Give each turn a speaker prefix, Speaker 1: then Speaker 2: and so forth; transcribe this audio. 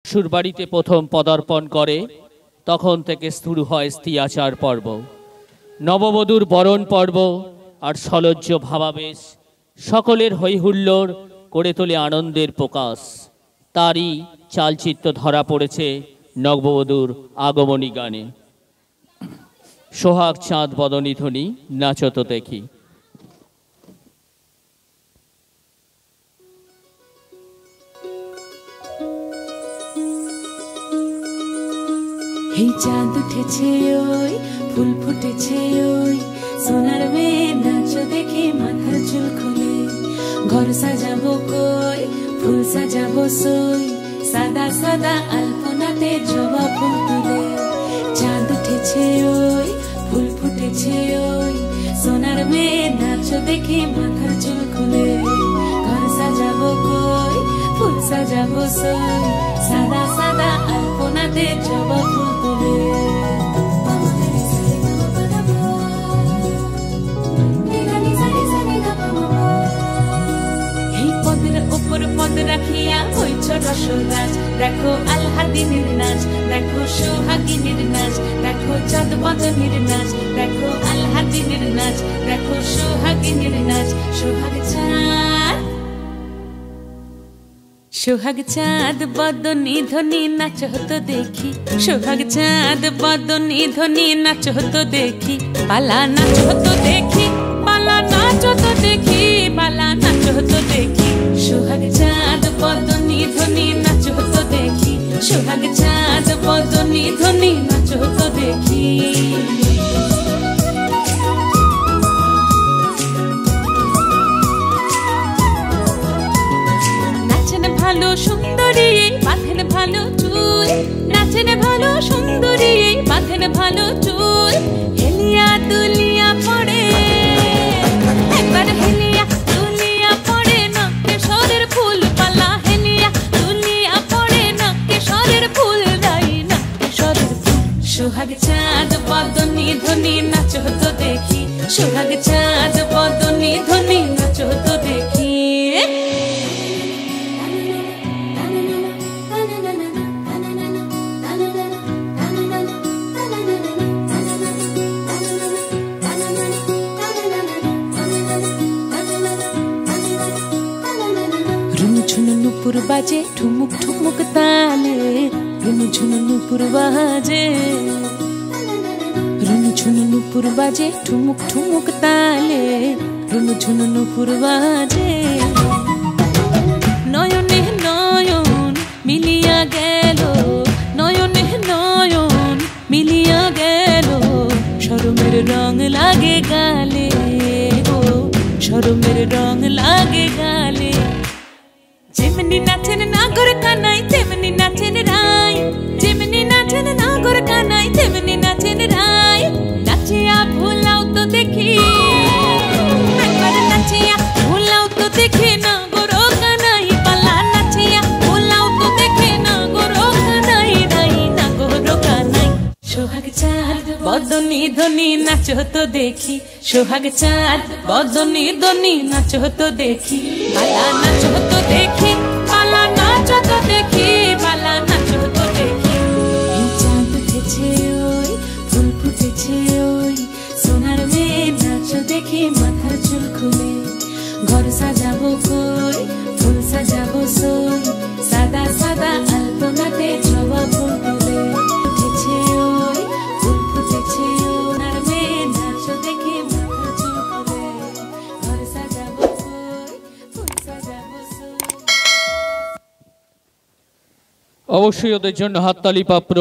Speaker 1: শ্বশুরবাড়িতে প্রথম পদার্পণ করে তখন থেকে শুরু হয় স্ত্রীআচার পর্ব, নববধূর বরণ পর্ব আর সলজ্জ ভাবাবেশ সকলের হৈহুল্লোড় করে তোলে আনন্দের প্রকাশ। তারই চালচিত্র ধরা পড়েছে নববধূর আগমনী গানে। সোহাগ চাঁদ বদনী ধ্বনি, নাচো তো দেখি।
Speaker 2: এই চাঁদ উঠেছে ওই, ফুল ফুটেছে ওই, সোনার মেয়ে নাচো দেখে মাথার চুল খুলে। ঘর সাজাবো কই, ফুল সাজাবো সই, সাদা সাদা আলপনাতে জবা ফুল তুলে। চাঁদ উঠেছে ওই, ফুল ফুটেছে ওই, সোনার মেয়ে নাচো দেখে মাথার চুল খুলে। ঘর সাজাবো কই, ফুল সাজাবো সই, সাদা সাদা আলপনাতে জবা ফুল তুলে। এই পদের উপর পদ রাখিয়া হইছ রসরাজ, দেখো আলহাদিনের নাচ, দেখো সোহাগিনীর নাচ, দেখো চাঁদ বদনীর নাচ, দেখো আলহাদিনের নাচ, দেখো সোহাগিনীর নাচ। সোহাগ চাঁদ, সোহাগ চাঁদ বদনী ধ্বনি নাচ হতো দেখি, সোহাগ চাঁদ বদনী ধ্বনি নাচ হতো দেখি। পালা নাচ হতো দেখি, পালা নাচ হতো দেখি, পালা নাচ হতো দেখি। সোহাগ চাঁদ বদনী ধ্বনি নাচ হতো দেখি, সোহাগ চাঁদ বদনী ধ্বনি নাচ হতো দেখি। ভালো সুন্দরী বাঁধেন ভালো চুল, নাচেন ভালো সুন্দরী বাঁধেন ভালো চুল। হেলিয়া দুলিয়া পড়ে, একবার হেলিয়া দুলিয়া পড়ে, নকে সরের ফুল পালা। হেলিয়া দুলিয়া পড়ে, নকে সরের ফুল দাই, নকে সরের ফুল। সোহাগ চাঁদ বদনী ধ্বনি নাচ হতো দেখি, সোহাগ চাঁদ বদনী ধ্বনি নাচ হতো দেখি। ঝুনু নুপুর বাজে ঠুমুক ঠুমুক তালে, রুনু ঝুনু নুপুর বাজে, রুনু ঝুনু নুপুর বাজে ঠুমুক ঠুমুক তালে, রুনু ঝুনু নুপুর বাজে। নয়নে নয়ন মিলিয়া গেল, নয়নে নয়ন মিলিয়া গেল, শরমের রং লাগে গালে গো, শরমের রং লাগে গালে। যেমনি নাচেন নাগর কানাই তেমনি নাচেন রাই, যেমনি নাচেন নাগর কানাই তেমনি নাচেন রাই। নাচিয়া ভুলাও তো দেখি, একবার নাচিয়া ভুলাও তো দেখি, নাগর কানাই পালা। নাচিয়া ভুলাও তো দেখি, নাগর কানাই রাই, নাগর কানাই। সোহাগ চাঁদ বদনী ধ্বনি নাচ হতো দেখি, সোহাগ চাঁদ বদনী ধ্বনি নাচ হতো দেখি। পালা নাচ হতো দেখি, পালা নাচ হতো দেখি, পালা নাচ হতো দেখি। এই চাঁদ উঠেছে ওই, ফুল ফুটেছে ওই, সোনার মেয়ে নাচ দেখি মাথার চুল খুলে। ঘর সাজাবো কই, ফুল সাজাবো সই, সাদা সাদা আলপনাতে জবা ফুল তুলে। উঠেছে ওই, ফুল ফুটেছে ওনার মেয়ে নাচ দেখি মাথার চুল খুলে। ঘর সাজাবো কই, ফুল সাজাবো সই।
Speaker 1: অবশ্যই ওদের জন্য হাততালি পাপ্র।